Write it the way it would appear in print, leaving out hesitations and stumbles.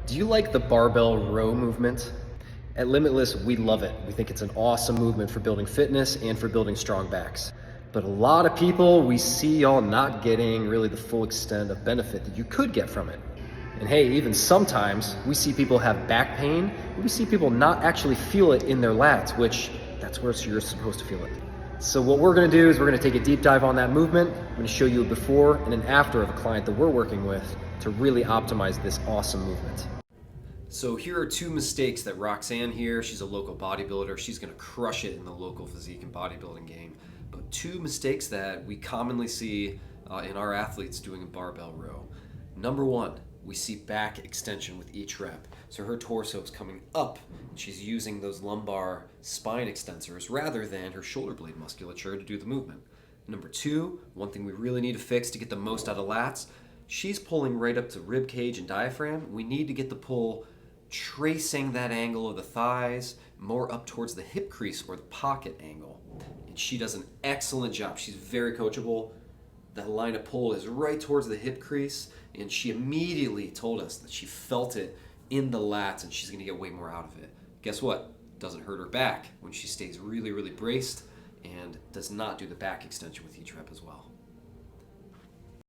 Do you like the barbell row movement? At Limitless, we love it. We think it's an awesome movement for building fitness and for building strong backs. But a lot of people, we see y'all not getting really the full extent of benefit that you could get from it. And hey, even sometimes we see people have back pain, and we see people not actually feel it in their lats, which that's where you're supposed to feel it. So what we're gonna do is we're gonna take a deep dive on that movement. I'm gonna show you a before and an after of a client that we're working with to really optimize this awesome movement. So here are two mistakes that Roxanne here, she's a local bodybuilder, she's gonna crush it in the local physique and bodybuilding game. But two mistakes that we commonly see in our athletes doing a barbell row. Number one, we see back extension with each rep. So her torso is coming up, and she's using those lumbar spine extensors rather than her shoulder blade musculature to do the movement. Number two, one thing we really need to fix to get the most out of lats, she's pulling right up to rib cage and diaphragm. We need to get the pull tracing that angle of the thighs more up towards the hip crease or the pocket angle. And she does an excellent job. She's very coachable. That line of pull is right towards the hip crease, and she immediately told us that she felt it in the lats and she's gonna get way more out of it. Guess what? Doesn't hurt her back when she stays really, really braced and does not do the back extension with each rep as well.